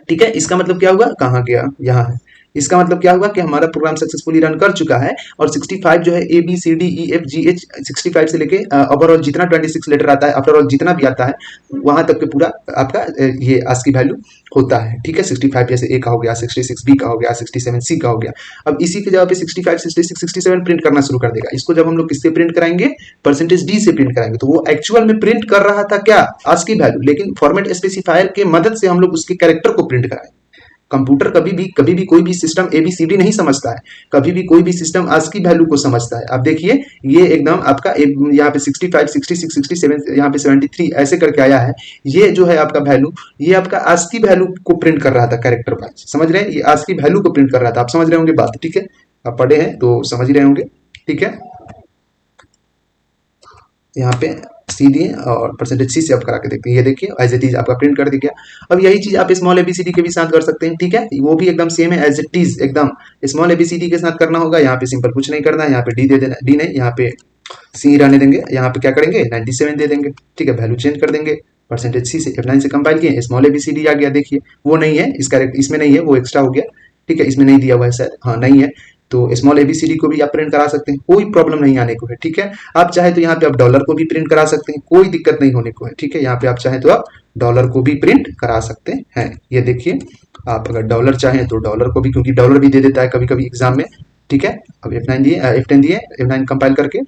ठीक है। इसका मतलब क्या हुआ, कहाँ गया, यहाँ है। इसका मतलब क्या हुआ कि हमारा प्रोग्राम सक्सेसफुली रन कर चुका है और 65 जो है ABCDEFGH 65 से लेके ओवरऑल जितना 26 लेटर आता है, आफ्टर ऑल जितना भी आता है वहां तक के पूरा आपका ये ASCII वैल्यू होता है, ठीक है। 65 जैसे A का हो गया, 66 B का हो गया, 67 C का हो गया। अब इसी के जगह पे 65, 66, 67 प्रिंट करना शुरू कर देगा। इसको जब हम लोग किससे प्रिंट कराएंगे, %d से प्रिंट कराएंगे। तो वो एक्चुअल में प्रिंट कर रहा था क्या, ASCII वैल्यू, लेकिन फॉर्मेट स्पेसिफायर के मदद से हम लोग उसके कैरेक्टर को प्रिंट कराएंगे। कंप्यूटर कभी भी कोई भी सिस्टम ABCD नहीं समझता है, कभी भी कोई भी सिस्टम ASCII वैल्यू को समझता है। आप देखिए ये एकदम आपका यहाँ पे 65, 66, 67, यहाँ पे 73 ऐसे करके आया है। ये जो है आपका वैल्यू, ये आपका ASCII वैल्यू को प्रिंट कर रहा था कैरेक्टर वाइज, समझ रहे हैं, ये ASCII वैल्यू को प्रिंट कर रहा था। आप समझ रहे होंगे बात, ठीक है, आप पढ़े हैं तो समझ ही रहे होंगे, ठीक है। यहाँ पे C दिए और %c से अब करा के देखते हैं। ये देखिए एज इट इज आपका प्रिंट कर दिया। अब यही चीज आप स्मॉल ABCD के भी साथ कर सकते हैं, ठीक है, वो भी एकदम सेम है, एज इट इज एकदम स्मॉल ABCD के साथ करना होगा। यहाँ पे सिंपल कुछ नहीं करना है, यहाँ पे D दे देना, D नहीं, यहाँ पे C रहने देंगे। यहाँ पे क्या करेंगे 97 दे देंगे, ठीक है, वैल्यू चेंज कर देंगे। %c से F9 से कंपाइल किए, स्मॉल ABCD आ गया। देखिए वो नहीं है, इसका इसमें नहीं है, वो एक्स्ट्रा हो गया, ठीक है, इसमें नहीं दिया हुआ है शायद, हाँ नहीं है। तो स्मॉल ABCD को भी आप प्रिंट करा सकते हैं, कोई प्रॉब्लम नहीं आने को है, ठीक है। आप चाहे तो यहाँ पे आप डॉलर को भी प्रिंट करा सकते हैं, कोई दिक्कत नहीं होने को है, ठीक है। यहाँ पे आप चाहे तो आप डॉलर को भी प्रिंट करा सकते हैं। ये देखिए आप अगर डॉलर चाहें तो डॉलर को भी, क्योंकि डॉलर भी दे देता है कभी कभी एग्जाम में, ठीक है। अब F9 दिए, F10 दिए, F9 कंपाइल करके,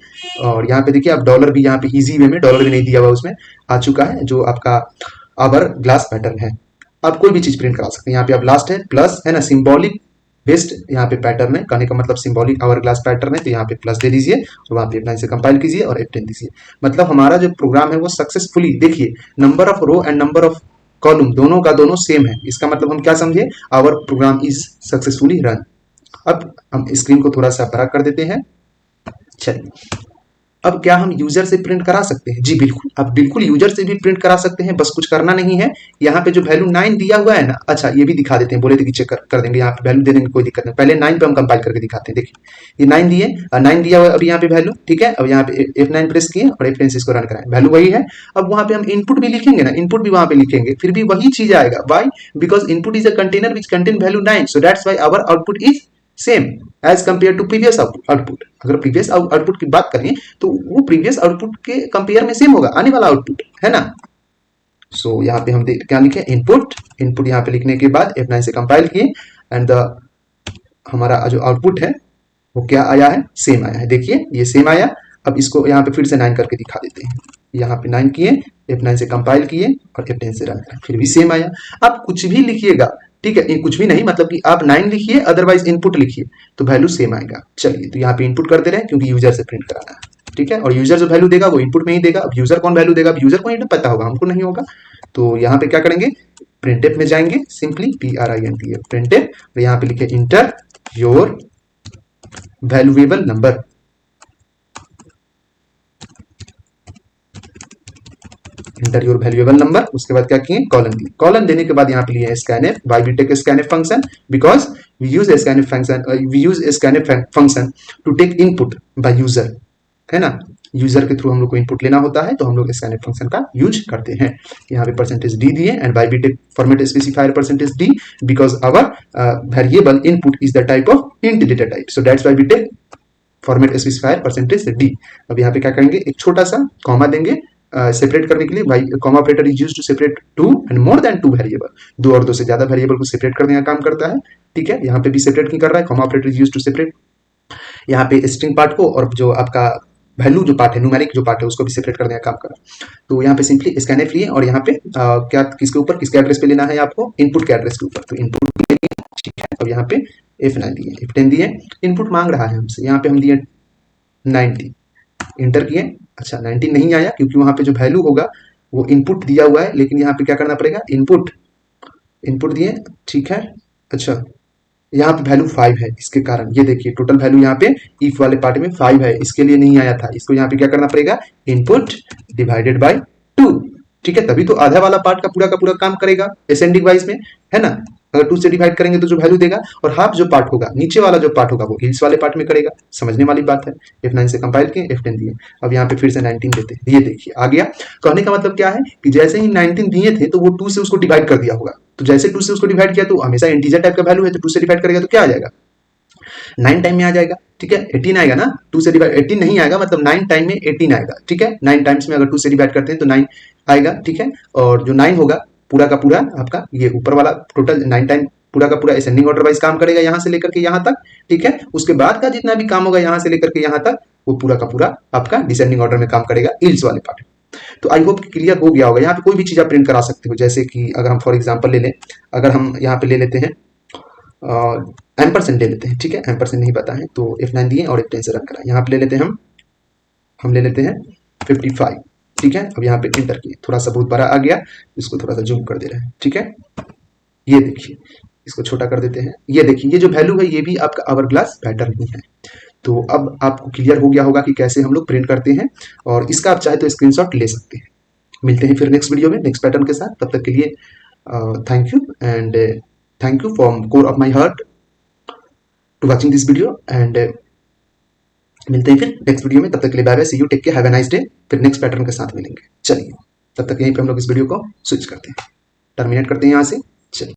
और यहाँ पे देखिए आप डॉलर भी यहाँ पे इजी वे में, डॉलर भी नहीं दिया हुआ उसमें आ चुका है, जो आपका आवर ग्लास पैटर्न है। आप कोई भी चीज प्रिंट करा सकते हैं। यहाँ पे आप लास्ट है प्लस, है ना, सिंबॉलिक बेस्ड यहाँ पे पैटर्न है, कहने का मतलब सिंबॉलिक आवर ग्लास पैटर्न है, तो यहाँ पे प्लस दे दीजिए और वहाँ पे F9 से कंपाइल कीजिए और F10 दीजिए। मतलब हमारा जो प्रोग्राम है वो सक्सेसफुली, देखिए number of row and number of column दोनों का दोनों सेम है। इसका मतलब हम क्या समझे, our program is successfully run. अब हम स्क्रीन को थोड़ा सा बड़ा कर देते हैं। चलिए अब क्या हम यूजर से प्रिंट करा सकते हैं, जी बिल्कुल, आप बिल्कुल यूजर से भी प्रिंट करा सकते हैं, बस कुछ करना नहीं है। यहाँ पे जो वैल्यू 9 दिया हुआ है ना, अच्छा ये भी दिखा देते हैं, बोले थे कि चेक कर देंगे, यहाँ पे वैल्यू दे देंगे, कोई दिक्कत नहीं। पहले 9 पे हम कंपाइल करके दिखाते हैं। देखिए ये 9 दिए, 9 दिया हुआ है अभी यहाँ पे वैल्यू, ठीक है। अब यहाँ पे F9 प्रेस किए और F10 से इसको रन कराएं, वैल्यू वही है। अब वहाँ पे हम इनपुट भी लिखेंगे ना, इनपुट भी वहाँ पे लिखेंगे, फिर भी वही चीज आएगा। Why, because input is a container which contain value 9, so that's why our output is same as compare to previous output. अगर प्रीवियस आउटपुट की बात करें तो वो प्रीवियस आउटपुट के कंपेयर में सेम होगा आने वाला आउटपुट, है ना। सो यहाँ पे हम क्या लिखे, इनपुट। इनपुट यहाँ पे लिखने के बाद F9 से कंपाइल किए एंड हमारा जो आउटपुट है वो क्या आया है, सेम आया है। देखिए ये सेम आया। अब इसको यहाँ पे फिर से 9 करके दिखा देते हैं। यहाँ पे 9 किए, F9 से कंपाइल किए और F10 से रन करें, फिर भी सेम आया। आप कुछ भी लिखिएगा, ठीक है, कुछ भी नहीं, मतलब कि आप 9 लिखिए, अदरवाइज इनपुट लिखिए तो वैल्यू सेम आएगा। चलिए, तो यहाँ पे इनपुट करते रहे क्योंकि यूजर से प्रिंट कराना है, ठीक है। और यूजर जो वैल्यू देगा वो इनपुट में ही देगा। अब यूजर कौन वैल्यू देगा, अब यूजर को नहीं पता होगा, हमको नहीं होगा। तो यहाँ पे क्या करेंगे, प्रिंटफ में जाएंगे, सिंपली PRINTF प्रिंटफ, और यहाँ पे लिखे inter your valuable number. Inter your valuable number. उसके बाद क्या किए, कॉलन दिए। कॉलन देने के बाद यहाँ पे लिए scanf. Why we take scanf function, because we use scanf function, we use scanf function to take input by user, है ना। यूजर के थ्रू हम लोग को इनपुट लेना होता है तो हम लोग स्कैनफ फंक्शन का यूज करते हैं। यहाँ पे %d दिए and by we take format specifier %d because our variable input is the type of int data type, so that's why we take format specifier %d। अब यहाँ पे क्या करेंगे, एक छोटा सा कॉमा देंगे सेपरेट करने के लिए। Why comma operator is used to separate two and more than two variable, दो और दो से ज्यादा वेरिएबल को सेपरेट करने का काम करता है, ठीक है। यहाँ पे भी सेपरेट नहीं कर रहा है, comma operator is used to separate यहाँ पे स्ट्रिंग पार्ट को और जो आपका वैल्यू जो पार्ट है, न्यूमेरिक जो पार्ट है, उसको भी सेपरेट करने का काम कर रहा है। तो यहाँ पे सिंपली स्कैनफ लिए और यहाँ पे क्या किसके ऊपर, किसके एड्रेस पे लेना है आपको, इनपुट के एड्रेस के ऊपर। तो इनपुट ले लिए, ठीक है। अब यहाँ पे F9 दिए, F10 दिए, इनपुट मांग रहा है हमसे, यहाँ पे हम दिए 90, इंटर किए। अच्छा 90 नहीं आया क्योंकि वहां पे जो वैल्यू होगा वो इनपुट दिया हुआ है, लेकिन यहाँ पे क्या करना पड़ेगा, इनपुट इनपुट दिए, ठीक है। अच्छा यहाँ पे वैल्यू 5 है, इसके कारण ये देखिए टोटल वैल्यू यहाँ पे इफ वाले पार्ट में 5 है, इसके लिए नहीं आया था। इसको यहाँ पे क्या करना पड़ेगा, इनपुट डिवाइडेड बाय 2, ठीक है। तभी तो आधा वाला पार्ट का पूरा काम करेगा असेंडिंग वाइज में, है ना। अगर 2 से डिवाइड करेंगे तो जो वैल्यू देगा, और हाफ जो पार्ट होगा, नीचे वाला जो पार्ट होगा वो हिल्स वाले पार्ट में करेगा। समझने वाली बात है। F9 से कंपाइल किए, F10 दिए। अब यहाँ पे फिर से 19 देते हैं, ये देखिए आ गया। कहने का मतलब क्या है कि जैसे ही 19 दिए थे तो वो 2 से उसको डिवाइड कर दिया होगा। तो जैसे 2 से उसको डिवाइड किया तो हमेशा इंटीजर टाइप का वैल्यू है, तो 2 से डिवाइड करेगा तो क्या आ जाएगा, 9 टाइम में आ जाएगा, ठीक है। 18 आएगा ना, 2 से डिवाइड 18 नहीं आएगा, मतलब 9 टाइम में 18 आएगा, ठीक है। 9 टाइम्स में अगर 2 से डिवाइड करते हैं तो 9 आएगा, ठीक है। और जो 9 होगा पूरा का पूरा आपका ये ऊपर वाला टोटल 9 टाइम पूरा का पूरा असेंडिंग ऑर्डर वाइज काम करेगा, यहाँ से लेकर के यहाँ तक, ठीक है। उसके बाद का जितना भी काम होगा यहाँ से लेकर के यहाँ तक, वो पूरा का पूरा आपका डिसेंडिंग ऑर्डर में काम करेगा इल्स वाले पार्ट। तो आई होप क्लियर हो गया होगा। यहाँ पे कोई भी चीज आप प्रिंट करा सकते हो, जैसे कि अगर हम फॉर एग्जांपल ले लें, अगर हम यहाँ पे ले लेते हैं एम्परसेंड ले लेते हैं, ठीक है। एम्परसेंड नहीं पता है तो F9 दिए और F10 से रन करा। यहाँ पे ले लेते हैं हम ले लेते हैं 55, ठीक है। अब यहाँ पे एंटर किए, थोड़ा सा बहुत बड़ा आ गया, इसको थोड़ा सा जूम कर दे रहे हैं, ठीक है। ये देखिए, इसको छोटा कर देते हैं। ये देखिए, ये जो वैल्यू है ये भी आपका आवरग्लास पैटर्न ही है। तो अब आपको क्लियर हो गया होगा कि कैसे हम लोग प्रिंट करते हैं, और इसका आप चाहे तो स्क्रीनशॉट ले सकते हैं। मिलते हैं फिर नेक्स्ट वीडियो में नेक्स्ट पैटर्न के साथ। तब तक के लिए thank you and thank you from core of my heart to watching this video and मिलते हैं फिर नेक्स्ट वीडियो में। तब तक के लिए bye bye, see you, take care, have a nice day. फिर नेक्स्ट पैटर्न के साथ मिलेंगे। चलिए, तब तक यहीं पे हम लोग इस वीडियो को स्विच करते हैं, टर्मिनेट करते हैं यहाँ से। चलिए।